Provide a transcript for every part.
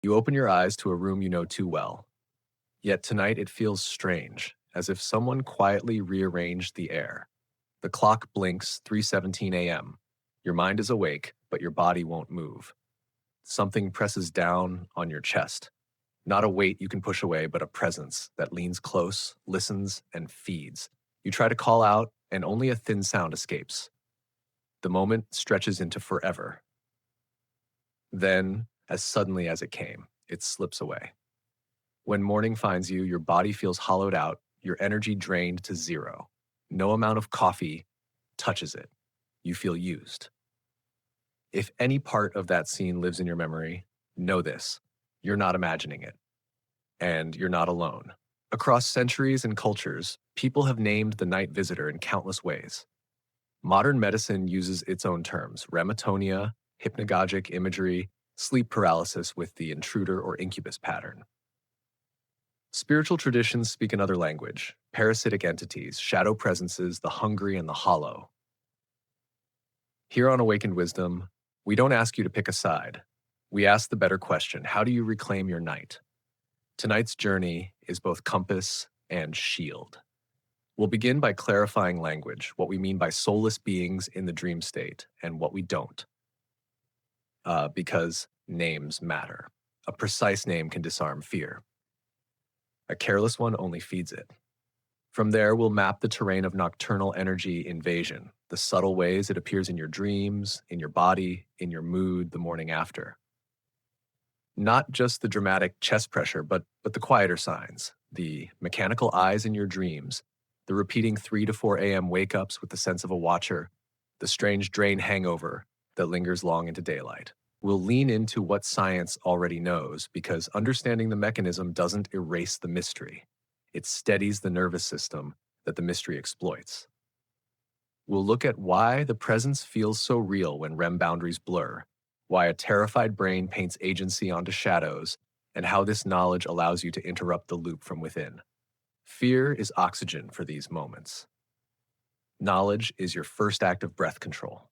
You open your eyes to a room you know too well. Yet tonight it feels strange, as if someone quietly rearranged the air. The clock blinks 3:17 a.m. Your mind is awake, but your body won't move. Something presses down on your chest. Not a weight you can push away, but a presence that leans close, listens, and feeds. You try to call out, and only a thin sound escapes. The moment stretches into forever. Then, as suddenly as it came, it slips away. When morning finds you, your body feels hollowed out, your energy drained to zero. No amount of coffee touches it. You feel used. If any part of that scene lives in your memory, know this: you're not imagining it. And you're not alone. Across centuries and cultures, people have named the night visitor in countless ways. Modern medicine uses its own terms: Atonia, hypnagogic imagery, sleep paralysis with the intruder or incubus pattern. Spiritual traditions speak another language: parasitic entities, shadow presences, the hungry and the hollow. Here on Awakened Wisdom, we don't ask you to pick a side. We ask the better question: how do you reclaim your night? Tonight's journey is both compass and shield. We'll begin by clarifying language, what we mean by soulless beings in the dream state, and what we don't. Because names matter. A precise name can disarm fear. A careless one only feeds it. From there, we'll map the terrain of nocturnal energy invasion, the subtle ways it appears in your dreams, in your body, in your mood the morning after. Not just the dramatic chest pressure, but the quieter signs, the mechanical eyes in your dreams, the repeating 3 to 4 a.m. wake-ups with the sense of a watcher, the strange drain hangover that lingers long into daylight. We'll lean into what science already knows, because understanding the mechanism doesn't erase the mystery. It steadies the nervous system that the mystery exploits. We'll look at why the presence feels so real when REM boundaries blur, why a terrified brain paints agency onto shadows, and how this knowledge allows you to interrupt the loop from within. Fear is oxygen for these moments. Knowledge is your first act of breath control.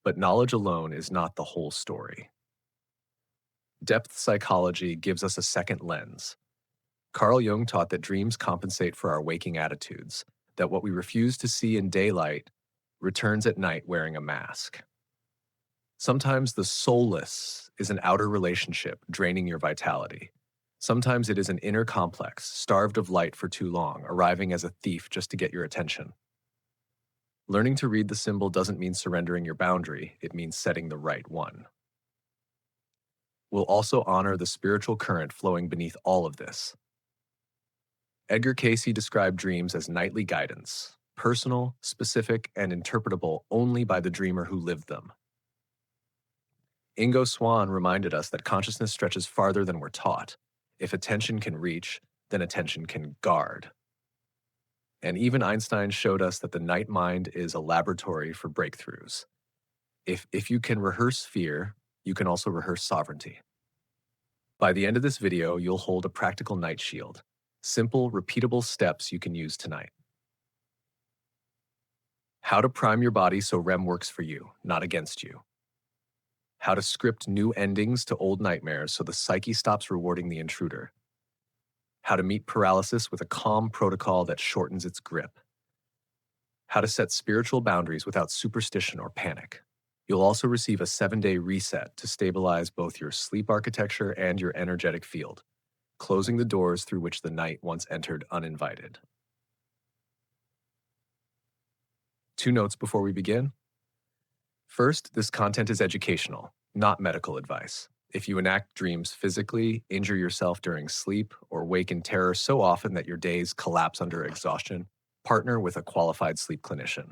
But knowledge alone is not the whole story. Depth psychology gives us a second lens. Carl Jung taught that dreams compensate for our waking attitudes, that what we refuse to see in daylight returns at night wearing a mask. Sometimes the soulless is an outer relationship draining your vitality. Sometimes it is an inner complex, starved of light for too long, arriving as a thief just to get your attention. Learning to read the symbol doesn't mean surrendering your boundary, it means setting the right one. We'll also honor the spiritual current flowing beneath all of this. Edgar Cayce described dreams as nightly guidance, personal, specific, and interpretable only by the dreamer who lived them. Ingo Swann reminded us that consciousness stretches farther than we're taught. If attention can reach, then attention can guard. And even Einstein showed us that the night mind is a laboratory for breakthroughs. If you can rehearse fear, you can also rehearse sovereignty. By the end of this video, you'll hold a practical night shield. Simple, repeatable steps you can use tonight. How to prime your body so REM works for you, not against you. How to script new endings to old nightmares so the psyche stops rewarding the intruder. How to meet paralysis with a calm protocol that shortens its grip. How to set spiritual boundaries without superstition or panic. You'll also receive a 7-day reset to stabilize both your sleep architecture and your energetic field, closing the doors through which the night once entered uninvited. 2 notes before we begin. First, this content is educational, not medical advice. If you enact dreams physically, injure yourself during sleep, or wake in terror so often that your days collapse under exhaustion, partner with a qualified sleep clinician.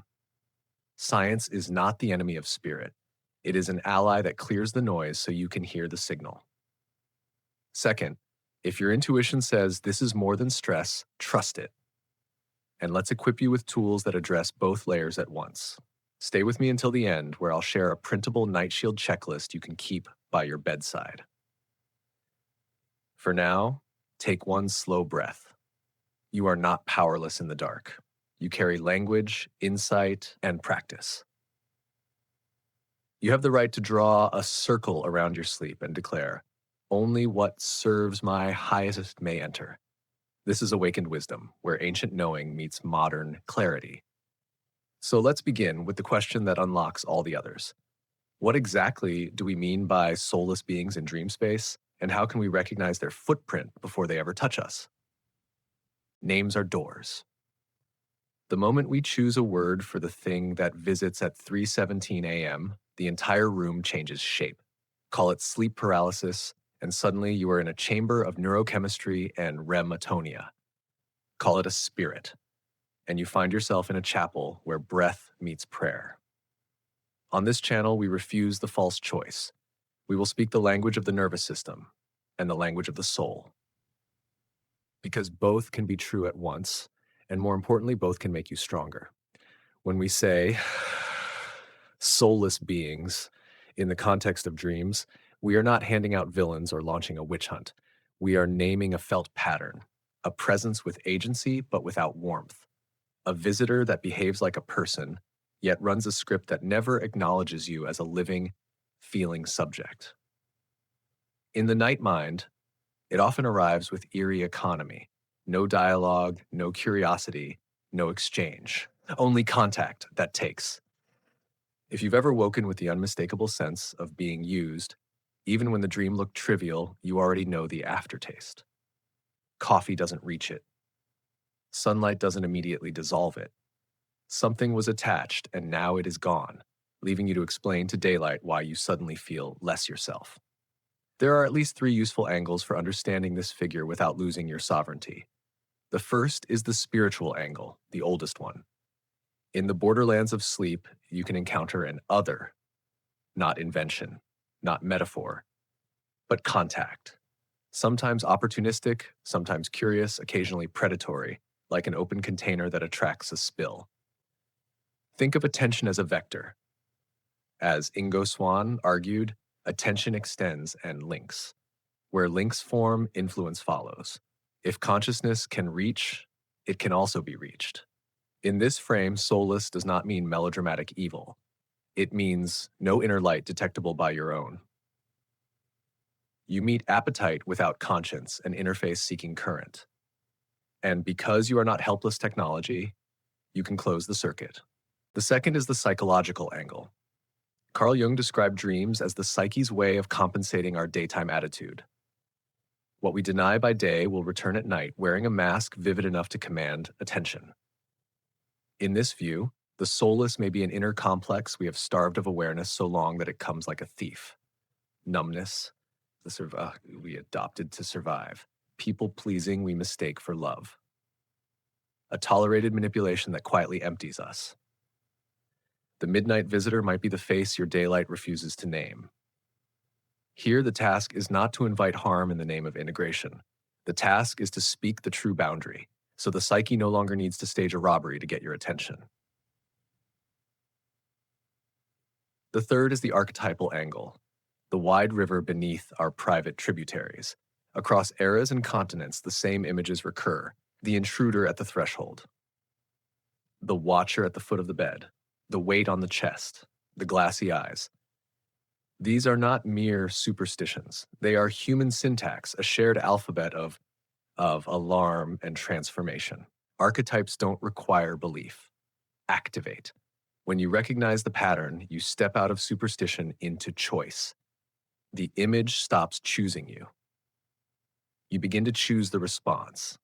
Science is not the enemy of spirit. It is an ally that clears the noise so you can hear the signal. Second, if your intuition says this is more than stress, trust it. And let's equip you with tools that address both layers at once. Stay with me until the end, where I'll share a printable night shield checklist you can keep by your bedside. For now, take one slow breath. You are not powerless in the dark. You carry language, insight, and practice. You have the right to draw a circle around your sleep and declare, only what serves my highest may enter. This is awakened wisdom, where ancient knowing meets modern clarity. So let's begin with the question that unlocks all the others. What exactly do we mean by soulless beings in dream space, and how can we recognize their footprint before they ever touch us? Names are doors. The moment we choose a word for the thing that visits at 3:17 a.m., the entire room changes shape. Call it sleep paralysis, and suddenly you are in a chamber of neurochemistry and REM Atonia. Call it a spirit, and you find yourself in a chapel where breath meets prayer. On this channel, we refuse the false choice. We will speak the language of the nervous system and the language of the soul. Because both can be true at once, and more importantly, both can make you stronger. When we say soulless beings in the context of dreams, we are not handing out villains or launching a witch hunt. We are naming a felt pattern, a presence with agency but without warmth, a visitor that behaves like a person, yet runs a script that never acknowledges you as a living, feeling subject. In the night mind, it often arrives with eerie economy. No dialogue, no curiosity, no exchange. Only contact that takes. If you've ever woken with the unmistakable sense of being used, even when the dream looked trivial, you already know the aftertaste. Coffee doesn't reach it. Sunlight doesn't immediately dissolve it. Something was attached, and now it is gone, leaving you to explain to daylight why you suddenly feel less yourself. There are at least 3 useful angles for understanding this figure without losing your sovereignty. The first is the spiritual angle, the oldest one. In the borderlands of sleep, you can encounter an other, not invention, not metaphor, but contact. Sometimes opportunistic, sometimes curious, occasionally predatory, like an open container that attracts a spill. Think of attention as a vector. As Ingo Swann argued, attention extends and links. Where links form, influence follows. If consciousness can reach, it can also be reached. In this frame, soulless does not mean melodramatic evil. It means no inner light detectable by your own. You meet appetite without conscience, an interface seeking current. And because you are not helpless technology, you can close the circuit. The second is the psychological angle. Carl Jung described dreams as the psyche's way of compensating our daytime attitude. What we deny by day will return at night, wearing a mask vivid enough to command attention. In this view, the soulless may be an inner complex we have starved of awareness so long that it comes like a thief. Numbness, we adopted to survive. People-pleasing we mistake for love. A tolerated manipulation that quietly empties us. The midnight visitor might be the face your daylight refuses to name. Here, the task is not to invite harm in the name of integration. The task is to speak the true boundary, so the psyche no longer needs to stage a robbery to get your attention. The third is the archetypal angle, the wide river beneath our private tributaries. Across eras and continents, the same images recur, the intruder at the threshold, the watcher at the foot of the bed, the weight on the chest, the glassy eyes. These are not mere superstitions. They are human syntax, a shared alphabet of alarm and transformation. Archetypes don't require belief. Activate. When you recognize the pattern, you step out of superstition into choice. The image stops choosing you. You begin to choose the response.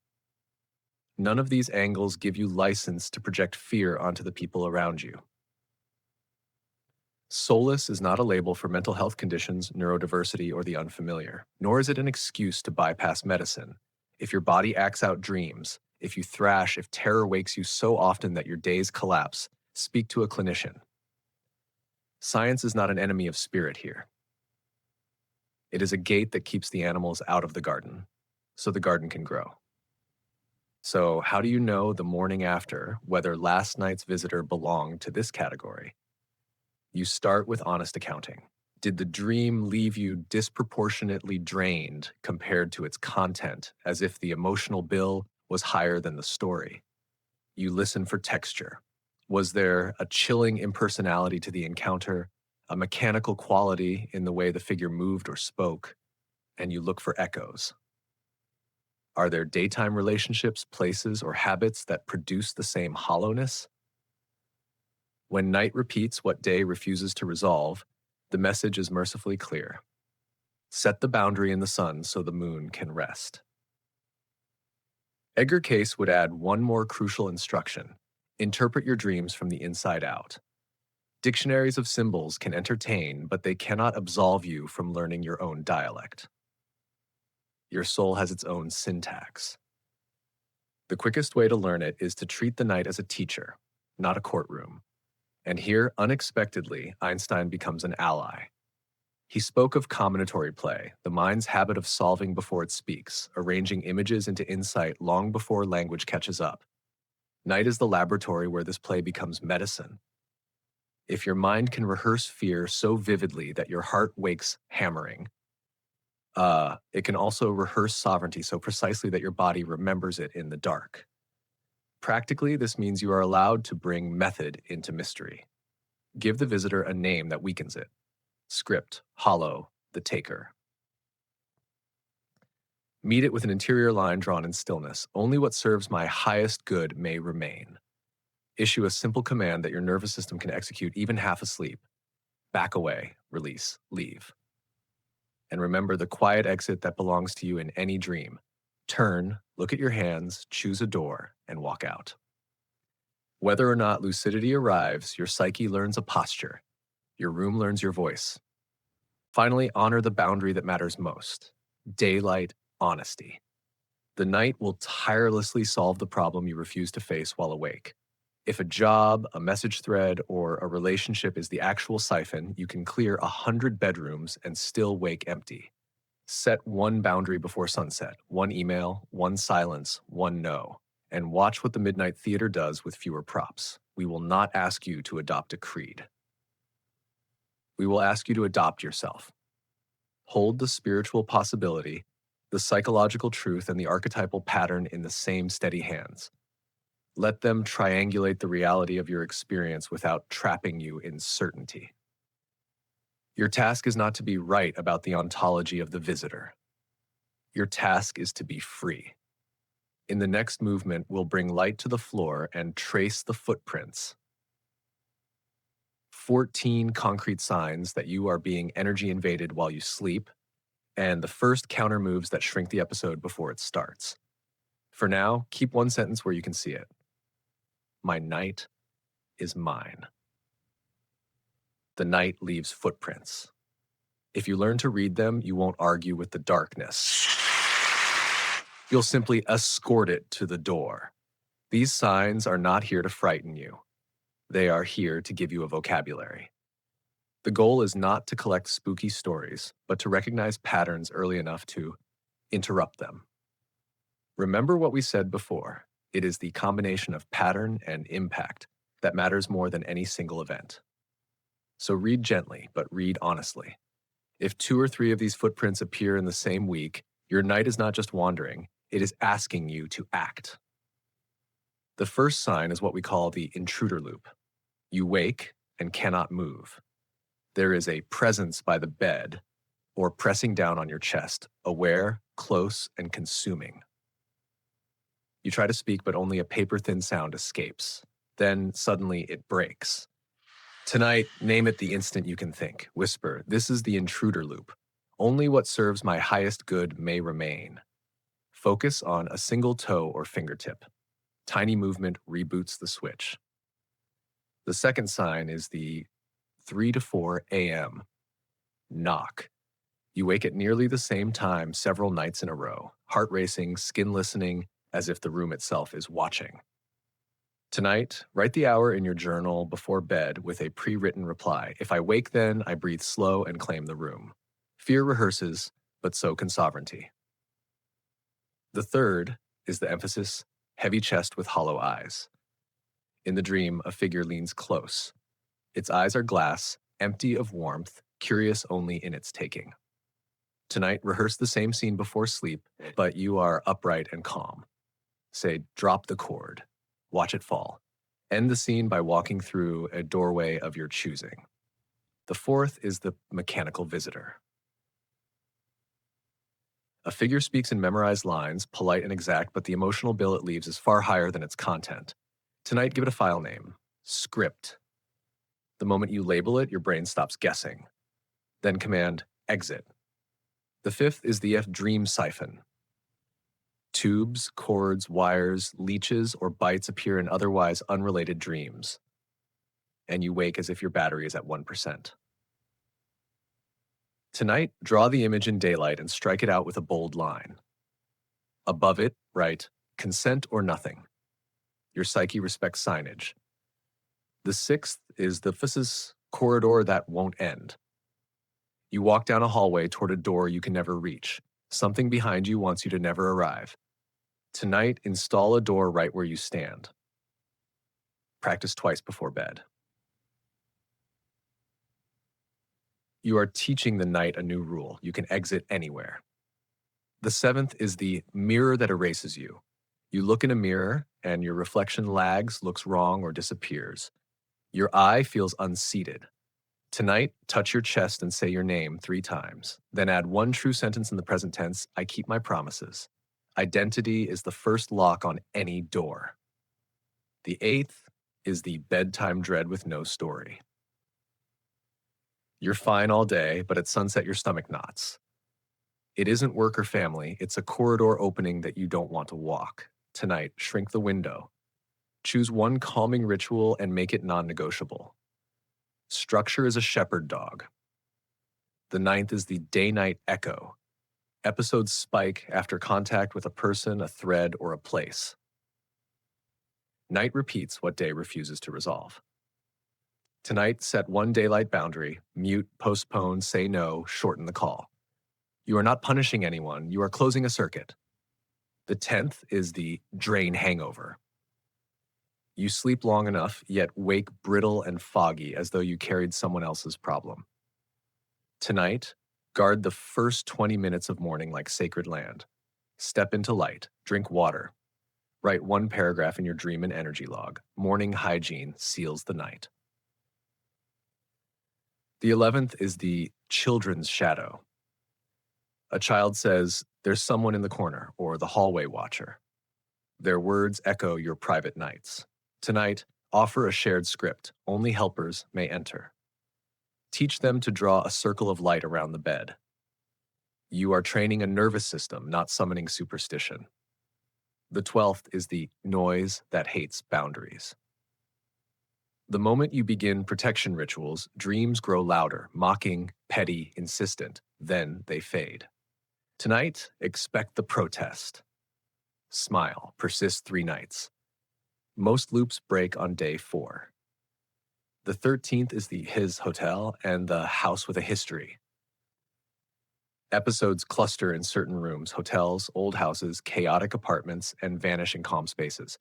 None of these angles give you license to project fear onto the people around you. Soulless is not a label for mental health conditions, neurodiversity, or the unfamiliar, nor is it an excuse to bypass medicine. If your body acts out dreams, if you thrash, if terror wakes you so often that your days collapse, speak to a clinician. Science is not an enemy of spirit here. It is a gate that keeps the animals out of the garden, so the garden can grow. So how do you know the morning after whether last night's visitor belonged to this category? You start with honest accounting. Did the dream leave you disproportionately drained compared to its content, as if the emotional bill was higher than the story? You listen for texture. Was there a chilling impersonality to the encounter, a mechanical quality in the way the figure moved or spoke, and you look for echoes. Are there daytime relationships, places, or habits that produce the same hollowness? When night repeats what day refuses to resolve, the message is mercifully clear. Set the boundary in the sun so the moon can rest. Edgar Cayce would add one more crucial instruction: interpret your dreams from the inside out. Dictionaries of symbols can entertain, but they cannot absolve you from learning your own dialect. Your soul has its own syntax. The quickest way to learn it is to treat the night as a teacher, not a courtroom. And here, unexpectedly, Einstein becomes an ally. He spoke of combinatory play, the mind's habit of solving before it speaks, arranging images into insight long before language catches up. Night is the laboratory where this play becomes medicine. If your mind can rehearse fear so vividly that your heart wakes hammering, it can also rehearse sovereignty so precisely that your body remembers it in the dark. Practically, this means you are allowed to bring method into mystery. Give the visitor a name that weakens it. Script, hollow, the taker. Meet it with an interior line drawn in stillness. Only what serves my highest good may remain. Issue a simple command that your nervous system can execute even half asleep. Back away, release, leave. And remember the quiet exit that belongs to you in any dream. Turn, look at your hands, choose a door, and walk out. Whether or not lucidity arrives, your psyche learns a posture. Your room learns your voice. Finally, honor the boundary that matters most: daylight, honesty. The night will tirelessly solve the problem you refuse to face while awake. If a job, a message thread, or a relationship is the actual siphon, you can clear 100 bedrooms and still wake empty. Set one boundary before sunset, one email, one silence, one no, and watch what the Midnight Theater does with fewer props. We will not ask you to adopt a creed. We will ask you to adopt yourself. Hold the spiritual possibility, the psychological truth, and the archetypal pattern in the same steady hands. Let them triangulate the reality of your experience without trapping you in certainty. Your task is not to be right about the ontology of the visitor. Your task is to be free. In the next movement, we'll bring light to the floor and trace the footprints. 14 concrete signs that you are being energy invaded while you sleep, and the first counter moves that shrink the episode before it starts. For now, keep one sentence where you can see it. My night is mine. The night leaves footprints. If you learn to read them, you won't argue with the darkness. You'll simply escort it to the door. These signs are not here to frighten you. They are here to give you a vocabulary. The goal is not to collect spooky stories, but to recognize patterns early enough to interrupt them. Remember what we said before. It is the combination of pattern and impact that matters more than any single event. So read gently, but read honestly. If 2 or 3 of these footprints appear in the same week, your night is not just wandering, it is asking you to act. The first sign is what we call the intruder loop. You wake and cannot move. There is a presence by the bed or pressing down on your chest, aware, close, and consuming. You try to speak, but only a paper-thin sound escapes. Then suddenly it breaks. Tonight, name it the instant you can think. Whisper, this is the intruder loop. Only what serves my highest good may remain. Focus on a single toe or fingertip. Tiny movement reboots the switch. The second sign is the 3 to 4 a.m. knock. You wake at nearly the same time several nights in a row, heart racing, skin listening, as if the room itself is watching. Tonight, write the hour in your journal before bed with a pre-written reply. If I wake then, I breathe slow and claim the room. Fear rehearses, but so can sovereignty. The third is the emphasis, heavy chest with hollow eyes. In the dream, a figure leans close. Its eyes are glass, empty of warmth, curious only in its taking. Tonight, rehearse the same scene before sleep, but you are upright and calm. Say, drop the cord. Watch it fall. End the scene by walking through a doorway of your choosing. The fourth is the mechanical visitor. A figure speaks in memorized lines, polite and exact, but the emotional bill it leaves is far higher than its content. Tonight, give it a file name, script. The moment you label it, your brain stops guessing. Then command exit. The fifth is the dream siphon. Tubes, cords, wires, leeches, or bites appear in otherwise unrelated dreams, and you wake as if your battery is at 1%. Tonight, draw the image in daylight and strike it out with a bold line. Above it, write, consent or nothing. Your psyche respects signage. The sixth is the physis corridor that won't end. You walk down a hallway toward a door you can never reach. Something behind you wants you to never arrive. Tonight, install a door right where you stand. Practice twice before bed. You are teaching the night a new rule. You can exit anywhere. The seventh is the mirror that erases you. You look in a mirror and your reflection lags, looks wrong, or disappears. Your eye feels unseated. Tonight, touch your chest and say your name 3 times. Then add one true sentence in the present tense, I keep my promises. Identity is the first lock on any door. The eighth is the bedtime dread with no story. You're fine all day, but at sunset your stomach knots. It isn't work or family, it's a corridor opening that you don't want to walk. Tonight, shrink the window. Choose one calming ritual and make it non-negotiable. Structure is a shepherd dog. The ninth is the day-night echo. Episodes spike after contact with a person, a thread, or a place. Night repeats what day refuses to resolve. Tonight, set one daylight boundary, mute, postpone, say no, shorten the call. You are not punishing anyone, you are closing a circuit. The 10th is the drain hangover. You sleep long enough, yet wake brittle and foggy as though you carried someone else's problem. Tonight, guard the first 20 minutes of morning like sacred land. Step into light, drink water. Write one paragraph in your dream and energy log. Morning hygiene seals the night. The 11th is the children's shadow. A child says, there's someone in the corner, or the hallway watcher. Their words echo your private nights. Tonight, offer a shared script. Only helpers may enter. Teach them to draw a circle of light around the bed. You are training a nervous system, not summoning superstition. The 12th is the noise that hates boundaries. The moment you begin protection rituals, dreams grow louder, mocking, petty, insistent. Then they fade. Tonight, expect the protest. Smile, persist 3 nights. Most loops break on day 4. The 13th is the his hotel and the house with a history. Episodes cluster in certain rooms, hotels, old houses, chaotic apartments, and vanish in calm spaces.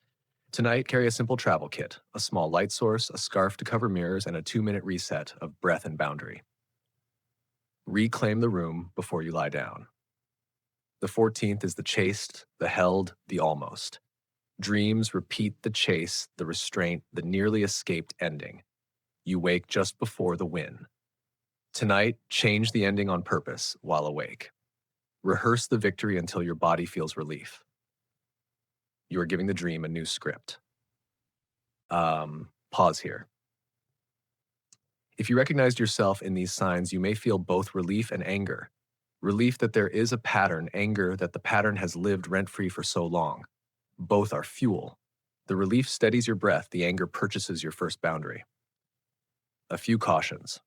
Tonight, carry a simple travel kit, a small light source, a scarf to cover mirrors, and a 2-minute reset of breath and boundary. Reclaim the room before you lie down. The 14th is the chased, the held, the almost. Dreams repeat the chase, the restraint, the nearly escaped ending. You wake just before the win. Tonight, change the ending on purpose while awake. Rehearse the victory until your body feels relief. You are giving the dream a new script. Pause here. If you recognized yourself in these signs, you may feel both relief and anger. Relief that there is a pattern, anger that the pattern has lived rent-free for so long. Both are fuel. The relief steadies your breath, the anger purchases your first boundary. A few cautions.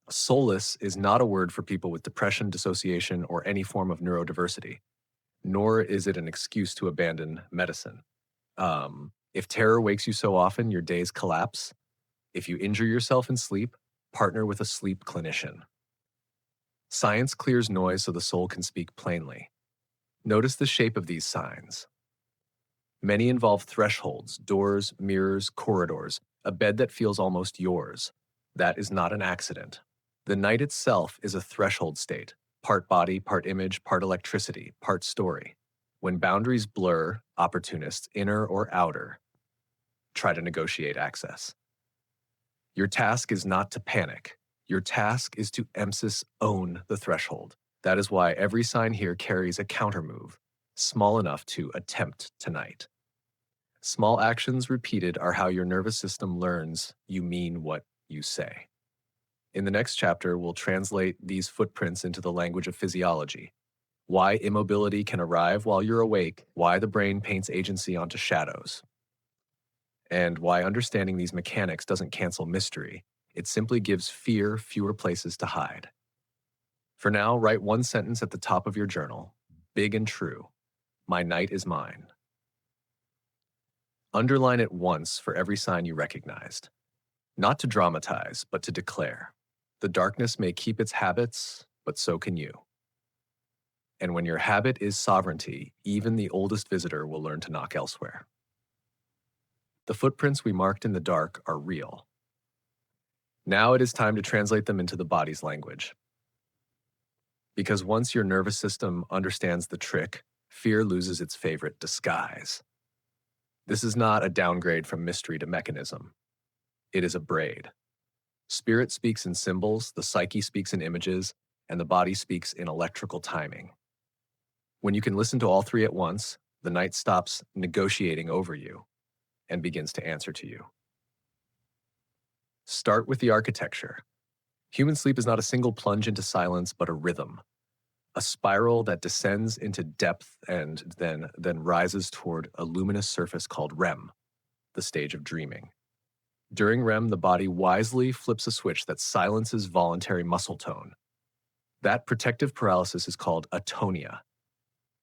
Soulless is not a word for people with depression, dissociation, or any form of neurodiversity, nor is it an excuse to abandon medicine. If terror wakes you so often, your days collapse. If you injure yourself in sleep, partner with a sleep clinician. Science clears noise so the soul can speak plainly. Notice the shape of these signs. Many involve thresholds, doors, mirrors, corridors, a bed that feels almost yours. That is not an accident. The night itself is a threshold state, part body, part image, part electricity, part story. When boundaries blur, opportunists, inner or outer, try to negotiate access. Your task is not to panic. Your task is to emphasis own the threshold. That is why every sign here carries a countermove, small enough to attempt tonight. Small actions repeated are how your nervous system learns you mean what you say. In the next chapter, we'll translate these footprints into the language of physiology. Why immobility can arrive while you're awake, why the brain paints agency onto shadows, and why understanding these mechanics doesn't cancel mystery. It simply gives fear fewer places to hide. For now, write one sentence at the top of your journal, big and true. My night is mine. Underline it once for every sign you recognized. Not to dramatize, but to declare. The darkness may keep its habits, but so can you. And when your habit is sovereignty, even the oldest visitor will learn to knock elsewhere. The footprints we marked in the dark are real. Now it is time to translate them into the body's language. Because once your nervous system understands the trick, fear loses its favorite disguise. This is not a downgrade from mystery to mechanism. It is a braid. Spirit speaks in symbols, the psyche speaks in images, and the body speaks in electrical timing. When you can listen to all three at once, the night stops negotiating over you and begins to answer to you. Start with the architecture. Human sleep is not a single plunge into silence, but a rhythm, a spiral that descends into depth and then rises toward a luminous surface called REM, the stage of dreaming. During REM, the body wisely flips a switch that silences voluntary muscle tone. That protective paralysis is called atonia.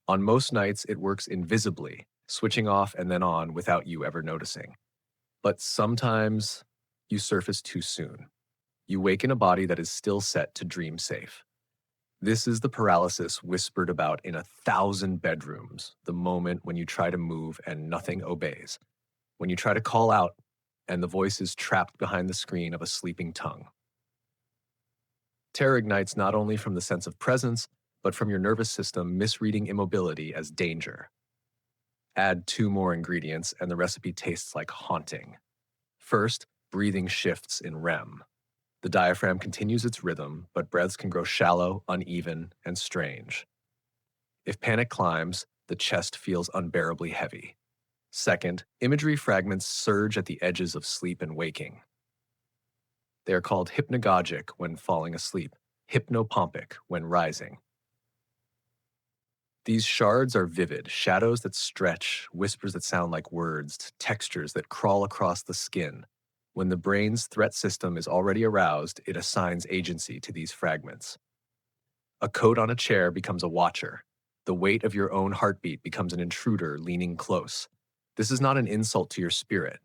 On most nights, it works invisibly, switching off and then on without you ever noticing. But sometimes you surface too soon. You wake in a body that is still set to dream safe. This is the paralysis whispered about in 1,000 bedrooms, the moment when you try to move and nothing obeys, when you try to call out and the voice is trapped behind the screen of a sleeping tongue. Terror ignites not only from the sense of presence, but from your nervous system misreading immobility as danger. Add 2 more ingredients and the recipe tastes like haunting. First, breathing shifts in REM. The diaphragm continues its rhythm, but breaths can grow shallow, uneven, and strange. If panic climbs, the chest feels unbearably heavy. Second, imagery fragments surge at the edges of sleep and waking. They are called hypnagogic when falling asleep, hypnopompic when rising. These shards are vivid, shadows that stretch, whispers that sound like words, textures that crawl across the skin. When the brain's threat system is already aroused, it assigns agency to these fragments. A coat on a chair becomes a watcher. The weight of your own heartbeat becomes an intruder leaning close. This is not an insult to your spirit.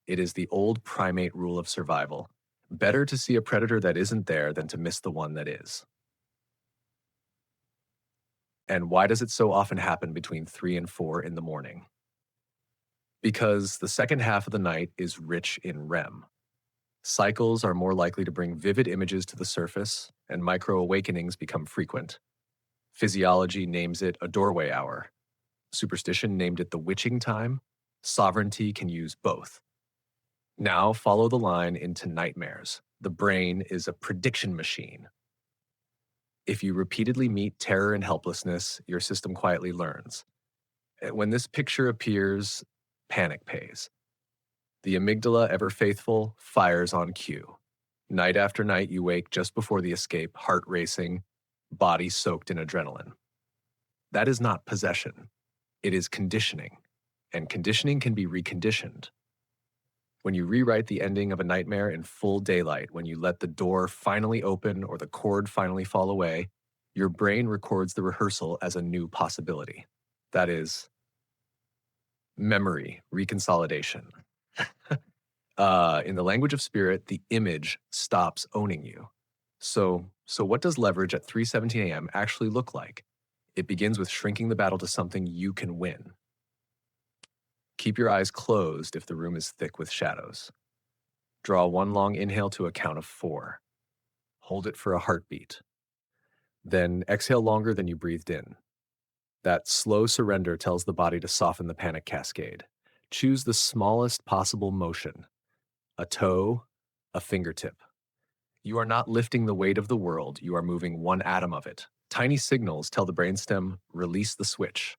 It is the old primate rule of survival. Better to see a predator that isn't there than to miss the one that is. And why does it so often happen between 3 and 4 in the morning? Because the second half of the night is rich in REM. Cycles are more likely to bring vivid images to the surface, and micro-awakenings become frequent. Physiology names it a doorway hour. Superstition named it the witching time. Sovereignty can use both. Now follow the line into nightmares. The brain is a prediction machine. If you repeatedly meet terror and helplessness, your system quietly learns. When this picture appears, panic pays. The amygdala, ever faithful, fires on cue. Night after night, you wake just before the escape, heart racing, body soaked in adrenaline. That is not possession. It is conditioning, and conditioning can be reconditioned. When you rewrite the ending of a nightmare in full daylight, when you let the door finally open or the cord finally fall away, your brain records the rehearsal as a new possibility. That is memory reconsolidation. In the language of spirit, the image stops owning you. So what does leverage at 3:17 a.m. actually look like? It begins with shrinking the battle to something you can win. Keep your eyes closed if the room is thick with shadows. Draw one long inhale to a count of 4. Hold it for a heartbeat. Then exhale longer than you breathed in. That slow surrender tells the body to soften the panic cascade. Choose the smallest possible motion. A toe, a fingertip, You are not lifting the weight of the world, you are moving one atom of it. Tiny signals tell the brainstem, release the switch.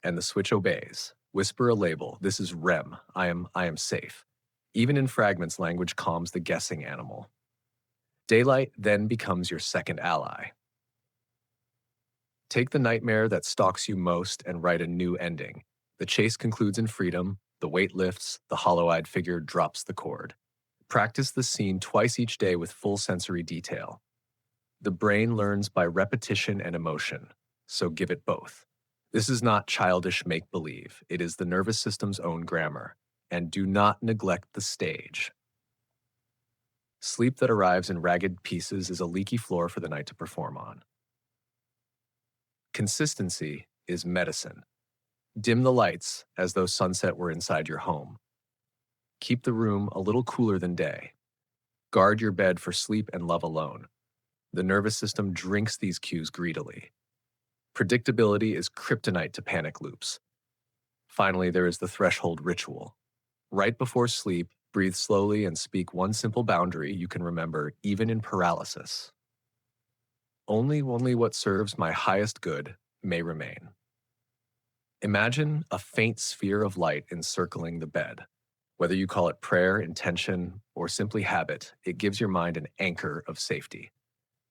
And the switch obeys. Whisper a label, this is REM, I am safe. Even in fragments, language calms the guessing animal. Daylight then becomes your second ally. Take the nightmare that stalks you most and write a new ending. The chase concludes in freedom, the weight lifts, the hollow-eyed figure drops the cord. Practice the scene twice each day with full sensory detail. The brain learns by repetition and emotion, so give it both. This is not childish make-believe. It is the nervous system's own grammar. And do not neglect the stage. Sleep that arrives in ragged pieces is a leaky floor for the night to perform on. Consistency is medicine. Dim the lights as though sunset were inside your home. Keep the room a little cooler than day. Guard your bed for sleep and love alone. The nervous system drinks these cues greedily. Predictability is kryptonite to panic loops. Finally, there is the threshold ritual. Right before sleep, breathe slowly and speak one simple boundary you can remember even in paralysis. Only what serves my highest good may remain. Imagine a faint sphere of light encircling the bed. Whether you call it prayer, intention, or simply habit, it gives your mind an anchor of safety.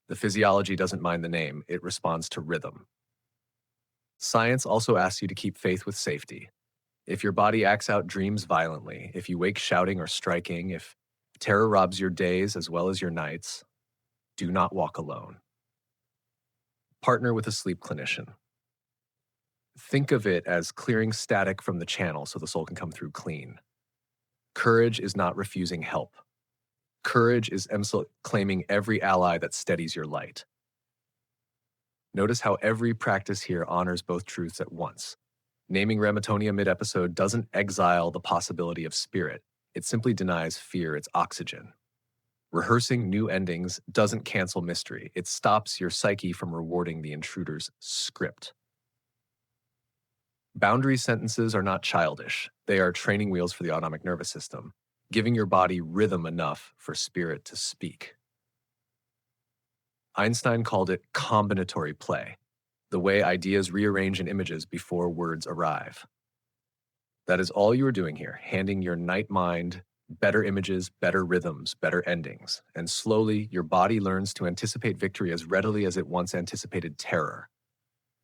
The physiology doesn't mind the name, it responds to rhythm. Science also asks you to keep faith with safety. If your body acts out dreams violently, if you wake shouting or striking, if terror robs your days as well as your nights, do not walk alone. Partner with a sleep clinician. Think of it as clearing static from the channel so the soul can come through clean. Courage is not refusing help. Courage is claiming every ally that steadies your light. Notice how every practice here honors both truths at once. Naming Atonia mid-episode doesn't exile the possibility of spirit. It simply denies fear its oxygen. Rehearsing new endings doesn't cancel mystery. It stops your psyche from rewarding the intruder's script. Boundary sentences are not childish. They are training wheels for the autonomic nervous system, giving your body rhythm enough for spirit to speak. Einstein called it combinatory play, the way ideas rearrange in images before words arrive. That is all you are doing here, handing your night mind better images, better rhythms, better endings, and slowly your body learns to anticipate victory as readily as it once anticipated terror.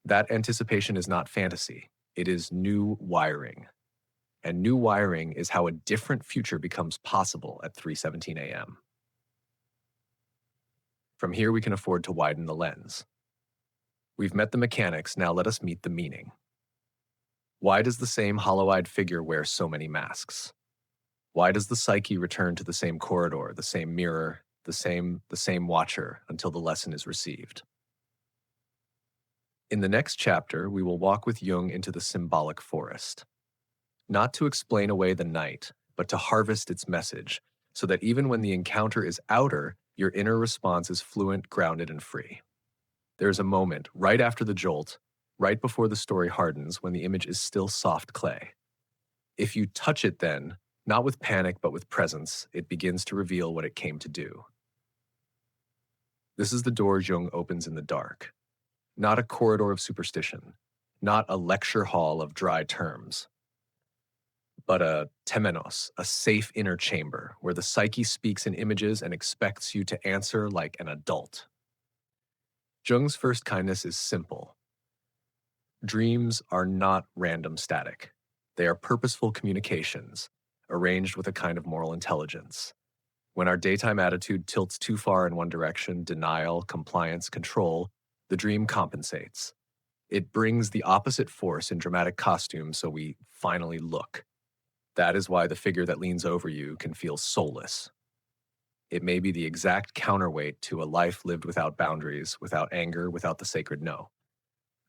That anticipation is not fantasy, it is new wiring. And new wiring is how a different future becomes possible at 3:17 a.m. From here, we can afford to widen the lens. We've met the mechanics, now let us meet the meaning. Why does the same hollow-eyed figure wear so many masks? Why does the psyche return to the same corridor, the same mirror, the same watcher until the lesson is received? In the next chapter, we will walk with Jung into the symbolic forest. Not to explain away the night, but to harvest its message, so that even when the encounter is outer, your inner response is fluent, grounded, and free. There's a moment, right after the jolt, right before the story hardens, when the image is still soft clay. If you touch it then, not with panic but with presence, it begins to reveal what it came to do. This is the door Jung opens in the dark. Not a corridor of superstition, not a lecture hall of dry terms, but a temenos, a safe inner chamber, where the psyche speaks in images and expects you to answer like an adult. Jung's first kindness is simple. Dreams are not random static. They are purposeful communications, arranged with a kind of moral intelligence. When our daytime attitude tilts too far in one direction, denial, compliance, control, the dream compensates. It brings the opposite force in dramatic costume so we finally look. That is why the figure that leans over you can feel soulless. It may be the exact counterweight to a life lived without boundaries, without anger, without the sacred no.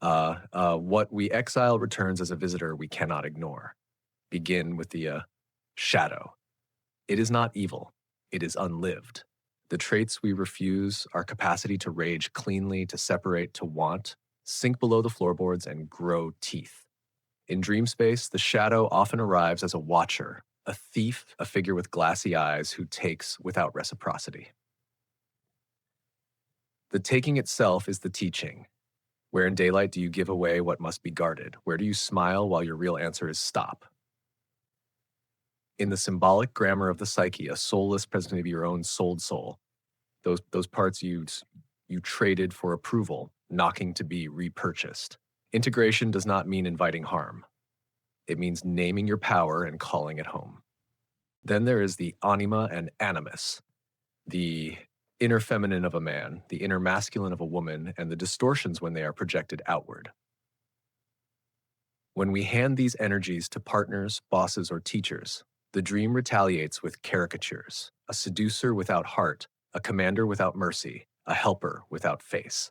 What we exile returns as a visitor we cannot ignore. Begin with the shadow. It is not evil. It is unlived. The traits we refuse, our capacity to rage cleanly, to separate, to want, sink below the floorboards and grow teeth. In dream space, the shadow often arrives as a watcher, A thief, a figure with glassy eyes who takes without reciprocity. The taking itself is the teaching. Where in daylight do you give away what must be guarded? Where do you smile while your real answer is stop? In the symbolic grammar of the psyche, a soulless presence may be your own souled soul. Those parts you traded for approval, knocking to be repurchased. Integration does not mean inviting harm. It means naming your power and calling it home. Then there is the Anima and Animus, the inner feminine of a man, the inner masculine of a woman, and the distortions when they are projected outward. When we hand these energies to partners, bosses, or teachers, the dream retaliates with caricatures, a seducer without heart, a commander without mercy, a helper without face.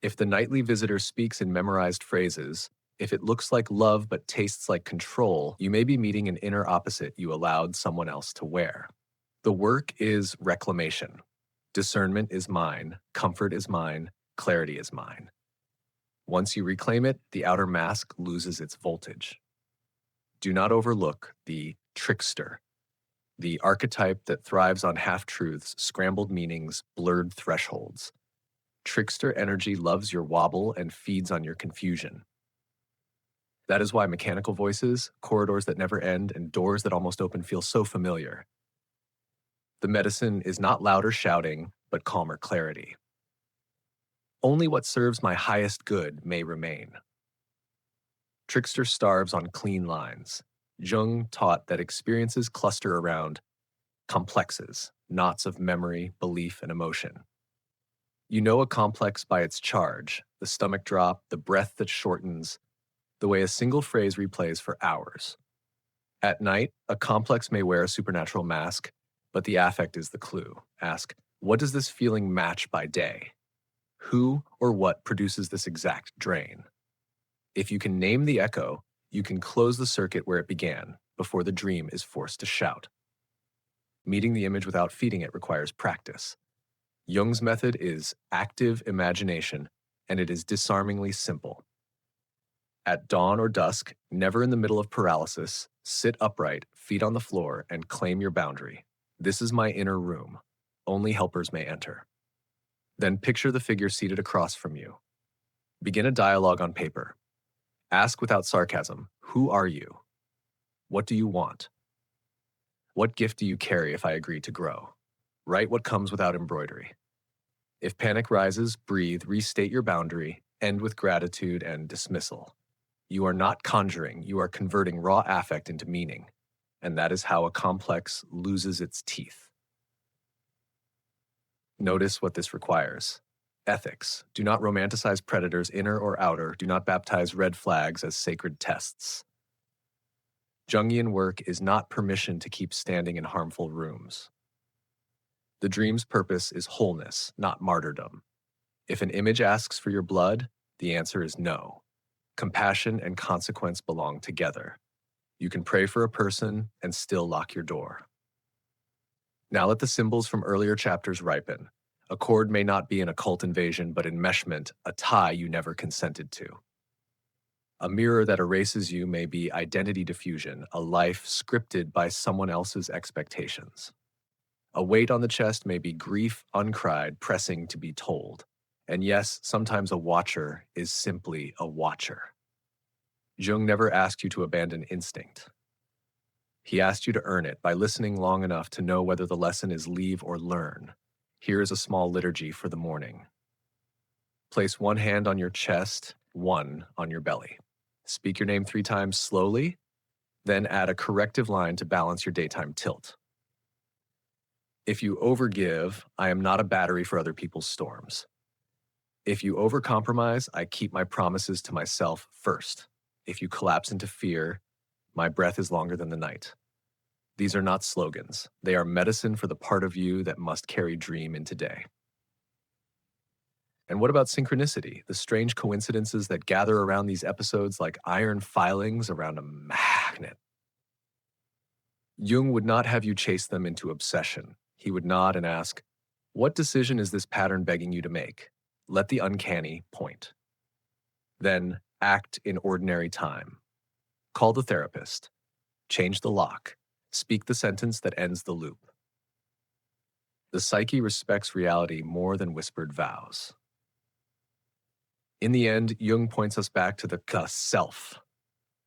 If the nightly visitor speaks in memorized phrases, if it looks like love but tastes like control, you may be meeting an inner opposite you allowed someone else to wear. The work is reclamation. Discernment is mine, comfort is mine, clarity is mine. Once you reclaim it, the outer mask loses its voltage. Do not overlook the trickster, the archetype that thrives on half-truths, scrambled meanings, blurred thresholds. Trickster energy loves your wobble and feeds on your confusion. That is why mechanical voices, corridors that never end, and doors that almost open feel so familiar. The medicine is not louder shouting, but calmer clarity. Only what serves my highest good may remain. Trickster starves on clean lines. Jung taught that experiences cluster around complexes, knots of memory, belief, and emotion. You know a complex by its charge, the stomach drop, the breath that shortens, the way a single phrase replays for hours. At night, a complex may wear a supernatural mask, but the affect is the clue. Ask, what does this feeling match by day? Who or what produces this exact drain? If you can name the echo, you can close the circuit where it began, before the dream is forced to shout. Meeting the image without feeding it requires practice. Jung's method is active imagination, and it is disarmingly simple. At dawn or dusk, never in the middle of paralysis, sit upright, feet on the floor, and claim your boundary. This is my inner room. Only helpers may enter. Then picture the figure seated across from you. Begin a dialogue on paper. Ask without sarcasm, who are you? What do you want? What gift do you carry if I agree to grow? Write what comes without embroidery. If panic rises, breathe, restate your boundary, end with gratitude and dismissal. You are not conjuring, you are converting raw affect into meaning, and that is how a complex loses its teeth. Notice what this requires. Ethics. Do not romanticize predators, inner or outer. Do not baptize red flags as sacred tests. Jungian work is not permission to keep standing in harmful rooms. The dream's purpose is wholeness, not martyrdom. If an image asks for your blood, the answer is no. Compassion and consequence belong together. You can pray for a person and still lock your door. Now let the symbols from earlier chapters ripen. A cord may not be an occult invasion, but enmeshment, a tie you never consented to. A mirror that erases you may be identity diffusion, a life scripted by someone else's expectations. A weight on the chest may be grief uncried, pressing to be told. And yes, sometimes a watcher is simply a watcher. Jung never asked you to abandon instinct. He asked you to earn it by listening long enough to know whether the lesson is leave or learn. Here is a small liturgy for the morning. Place one hand on your chest, one on your belly. Speak your name 3 times slowly, then add a corrective line to balance your daytime tilt. If you overgive, I am not a battery for other people's storms. If you overcompromise, I keep my promises to myself first. If you collapse into fear, my breath is longer than the night. These are not slogans. They are medicine for the part of you that must carry dream into day. And what about synchronicity, the strange coincidences that gather around these episodes like iron filings around a magnet? Jung would not have you chase them into obsession. He would nod and ask, what decision is this pattern begging you to make? Let the uncanny point. Then act in ordinary time. Call the therapist. Change the lock. Speak the sentence that ends the loop. The psyche respects reality more than whispered vows. In the end, Jung points us back to the self,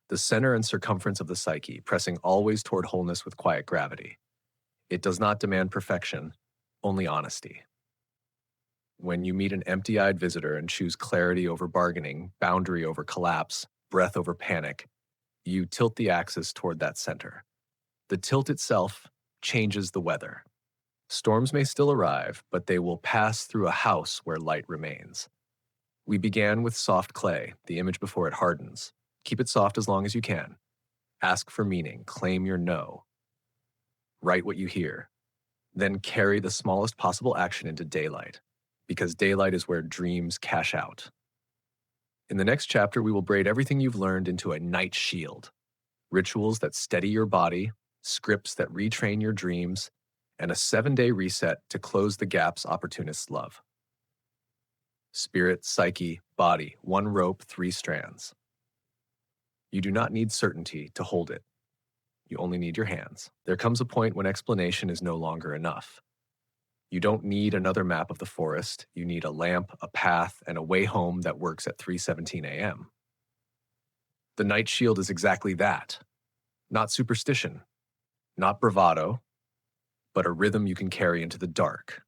the center and circumference of the psyche, pressing always toward wholeness with quiet gravity. It does not demand perfection, only honesty. When you meet an empty-eyed visitor and choose clarity over bargaining, boundary over collapse, breath over panic, you tilt the axis toward that center. The tilt itself changes the weather. Storms may still arrive, but they will pass through a house where light remains. We began with soft clay, the image before it hardens. Keep it soft as long as you can. Ask for meaning, claim your no. Write what you hear. Then carry the smallest possible action into daylight, because daylight is where dreams cash out. In the next chapter, we will braid everything you've learned into a night shield. Rituals that steady your body, scripts that retrain your dreams, and a 7-day reset to close the gaps opportunists love. Spirit, psyche, body, one rope, 3 strands. You do not need certainty to hold it. You only need your hands. There comes a point when explanation is no longer enough. You don't need another map of the forest. You need a lamp, a path, and a way home that works at 3:17 a.m. The night shield is exactly that. Not superstition, not bravado, but a rhythm you can carry into the dark.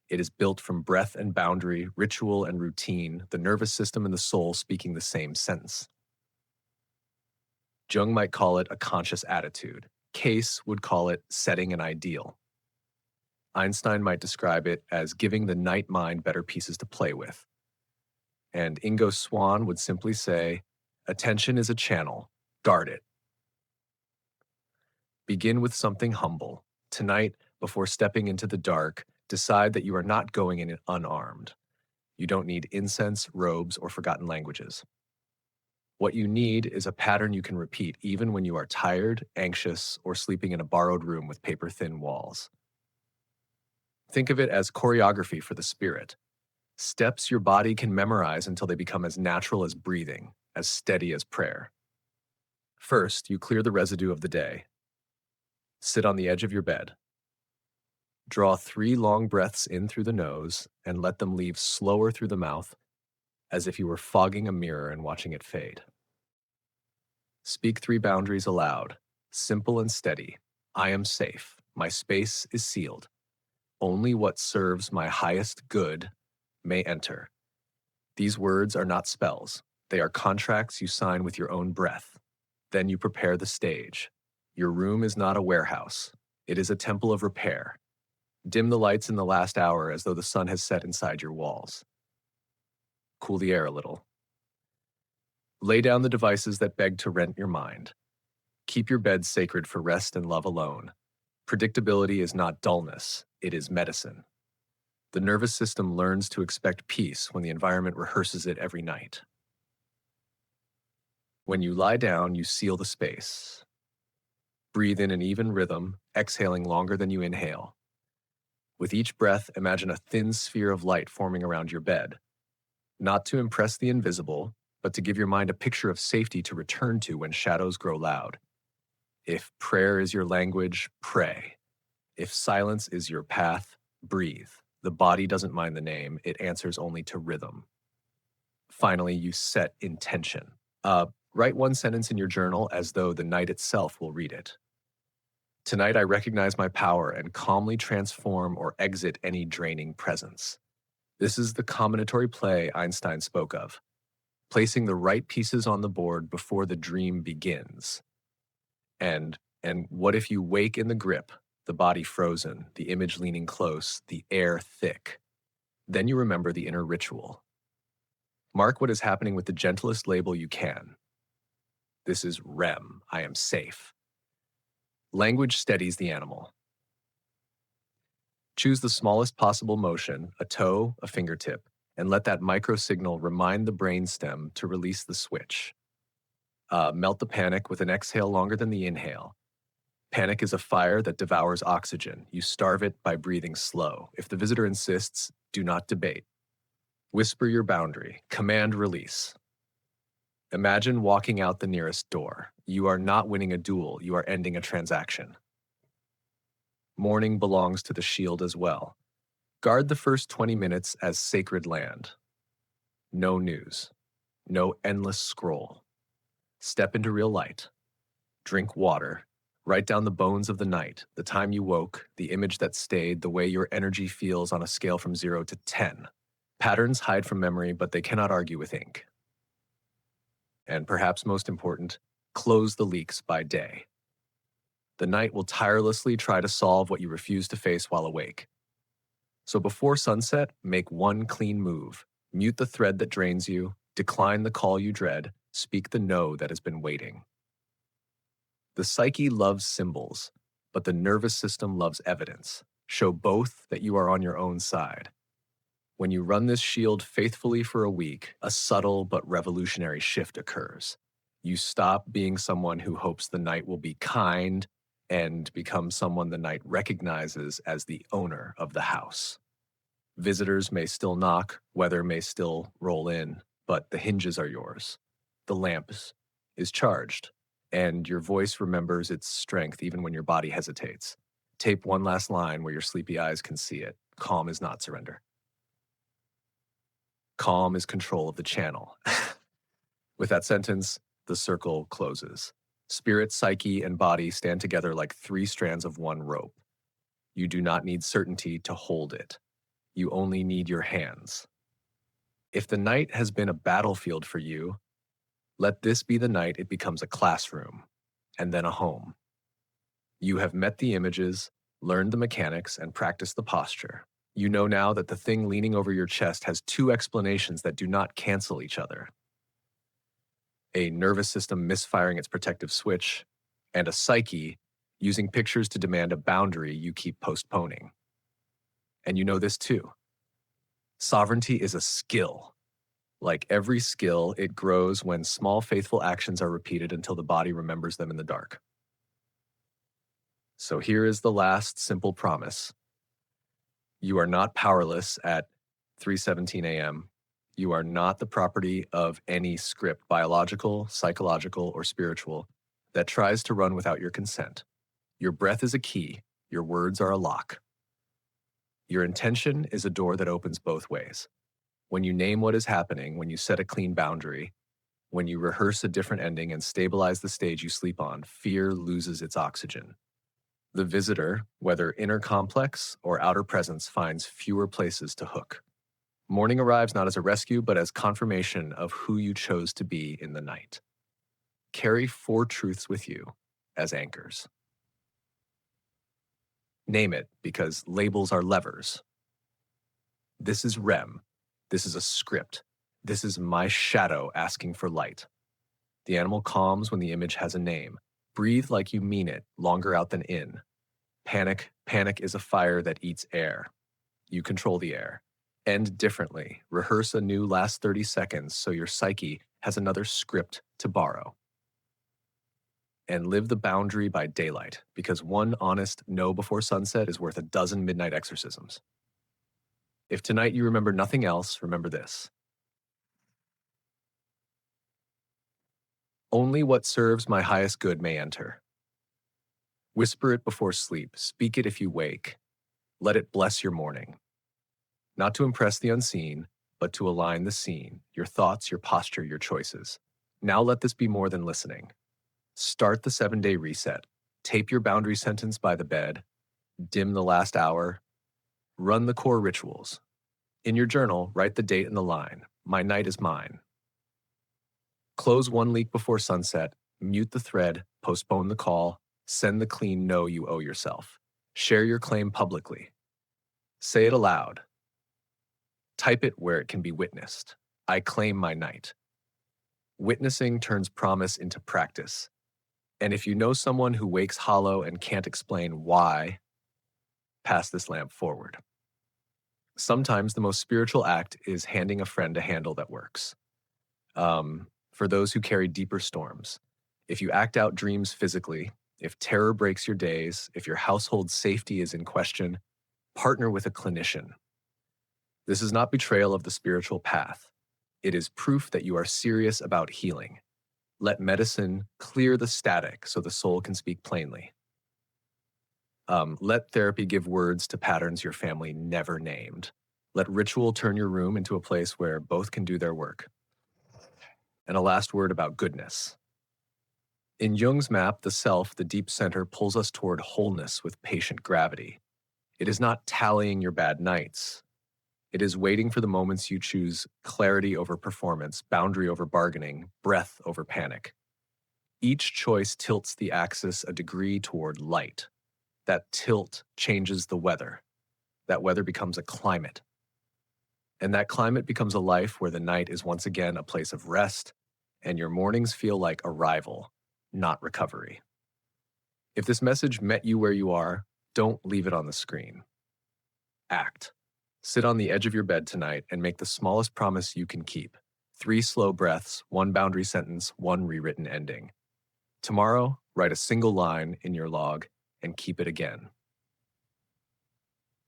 It is built from breath and boundary, ritual and routine, the nervous system and the soul speaking the same sentence. Jung might call it a conscious attitude. Cayce would call it setting an ideal. Einstein might describe it as giving the night mind better pieces to play with. And Ingo Swann would simply say, attention is a channel, guard it. Begin with something humble. Tonight, before stepping into the dark, decide that you are not going in unarmed. You don't need incense, robes, or forgotten languages. What you need is a pattern you can repeat even when you are tired, anxious, or sleeping in a borrowed room with paper-thin walls. Think of it as choreography for the spirit. Steps your body can memorize until they become as natural as breathing, as steady as prayer. First, you clear the residue of the day. Sit on the edge of your bed. Draw 3 long breaths in through the nose and let them leave slower through the mouth, as if you were fogging a mirror and watching it fade. Speak 3 boundaries aloud, simple and steady. I am safe. My space is sealed. Only what serves my highest good may enter. These words are not spells. They are contracts you sign with your own breath. Then you prepare the stage. Your room is not a warehouse. It is a temple of repair. Dim the lights in the last hour as though the sun has set inside your walls. Cool the air a little. Lay down the devices that beg to rent your mind. Keep your bed sacred for rest and love alone. Predictability is not dullness, it is medicine. The nervous system learns to expect peace when the environment rehearses it every night. When you lie down, you seal the space. Breathe in an even rhythm, exhaling longer than you inhale. With each breath, imagine a thin sphere of light forming around your bed. Not to impress the invisible, but to give your mind a picture of safety to return to when shadows grow loud. If prayer is your language, pray. If silence is your path, breathe. The body doesn't mind the name, it answers only to rhythm. Finally, you set intention. Write 1 sentence in your journal as though the night itself will read it. Tonight I recognize my power and calmly transform or exit any draining presence. This is the combinatory play Einstein spoke of, placing the right pieces on the board before the dream begins. And what if you wake in the grip, the body frozen, the image leaning close, the air thick? Then you remember the inner ritual. Mark what is happening with the gentlest label you can. This is REM, I am safe. Language steadies the animal. Choose the smallest possible motion, a toe, a fingertip, and let that microsignal remind the brainstem to release the switch. Melt the panic with an exhale longer than the inhale. Panic is a fire that devours oxygen. You starve it by breathing slow. If the visitor insists, do not debate. Whisper your boundary. Command release. Imagine walking out the nearest door. You are not winning a duel, you are ending a transaction. Morning belongs to the shield as well. Guard the first 20 minutes as sacred land. No news. No endless scroll. Step into real light. Drink water. Write down the bones of the night, the time you woke, the image that stayed, the way your energy feels on a scale from 0 to 10. Patterns hide from memory, but they cannot argue with ink. And perhaps most important, close the leaks by day. The night will tirelessly try to solve what you refuse to face while awake. So before sunset, make one clean move. Mute the thread that drains you, decline the call you dread, speak the no that has been waiting. The psyche loves symbols, but the nervous system loves evidence. Show both that you are on your own side. When you run this shield faithfully for a week, a subtle but revolutionary shift occurs. You stop being someone who hopes the night will be kind and become someone the night recognizes as the owner of the house. Visitors may still knock, weather may still roll in, but the hinges are yours. The lamp is charged, and your voice remembers its strength even when your body hesitates. Tape one last line where your sleepy eyes can see it. Calm is not surrender. Calm is control of the channel. With that sentence, the circle closes. Spirit, psyche, and body stand together like 3 strands of one rope. You do not need certainty to hold it. You only need your hands. If the night has been a battlefield for you, let this be the night it becomes a classroom, and then a home. You have met the images, learned the mechanics, and practiced the posture. You know now that the thing leaning over your chest has 2 explanations that do not cancel each other. A nervous system misfiring its protective switch, and a psyche using pictures to demand a boundary you keep postponing. And you know this too. Sovereignty is a skill. Like every skill, it grows when small faithful actions are repeated until the body remembers them in the dark. So here is the last simple promise. You are not powerless at 3:17 a.m. You are not the property of any script, biological, psychological, or spiritual, that tries to run without your consent. Your breath is a key. Your words are a lock. Your intention is a door that opens both ways. When you name what is happening, when you set a clean boundary, when you rehearse a different ending and stabilize the stage you sleep on, fear loses its oxygen. The visitor, whether inner complex or outer presence, finds fewer places to hook. Morning arrives not as a rescue, but as confirmation of who you chose to be in the night. Carry 4 truths with you as anchors. Name it, because labels are levers. This is REM. This is a script. This is my shadow asking for light. The animal calms when the image has a name. Breathe like you mean it, longer out than in. Panic is a fire that eats air. You control the air. End differently. Rehearse a new last 30 seconds so your psyche has another script to borrow. And live the boundary by daylight, because one honest no before sunset is worth a dozen midnight exorcisms. If tonight you remember nothing else, remember this. Only what serves my highest good may enter. Whisper it before sleep. Speak it if you wake. Let it bless your morning. Not to impress the unseen, but to align the scene, your thoughts, your posture, your choices. Now let this be more than listening. Start the 7-day reset. Tape your boundary sentence by the bed. Dim the last hour. Run the core rituals. In your journal, write the date and the line. My night is mine. Close one leak before sunset. Mute the thread. Postpone the call. Send the clean no you owe yourself. Share your claim publicly. Say it aloud. Type it where it can be witnessed. I claim my night. Witnessing turns promise into practice. And if you know someone who wakes hollow and can't explain why, pass this lamp forward. Sometimes the most spiritual act is handing a friend a handle that works. For those who carry deeper storms, if you act out dreams physically, if terror breaks your days, if your household safety is in question, partner with a clinician. This is not betrayal of the spiritual path. It is proof that you are serious about healing. Let medicine clear the static so the soul can speak plainly. Let therapy give words to patterns your family never named. Let ritual turn your room into a place where both can do their work. And a last word about goodness. In Jung's map, the self, the deep center, pulls us toward wholeness with patient gravity. It is not tallying your bad nights. It is waiting for the moments you choose clarity over performance, boundary over bargaining, breath over panic. Each choice tilts the axis a degree toward light. That tilt changes the weather. That weather becomes a climate. And that climate becomes a life where the night is once again a place of rest, and your mornings feel like arrival, not recovery. If this message met you where you are, don't leave it on the screen. Act. Sit on the edge of your bed tonight and make the smallest promise you can keep. 3 slow breaths, 1 boundary sentence, 1 rewritten ending. Tomorrow, write a single line in your log and keep it again.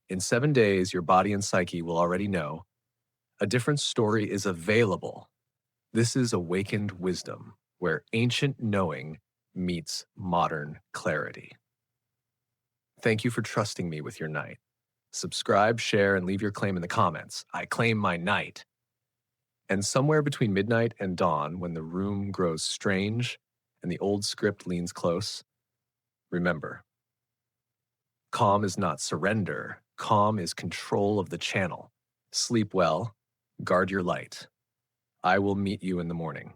In 7 days, your body and psyche will already know a different story is available. This is awakened wisdom, where ancient knowing meets modern clarity. Thank you for trusting me with your night. Subscribe, share, and leave your claim in the comments. I claim my night. And somewhere between midnight and dawn, when the room grows strange and the old script leans close, remember, calm is not surrender. Calm is control of the channel. Sleep well. Guard your light. I will meet you in the morning.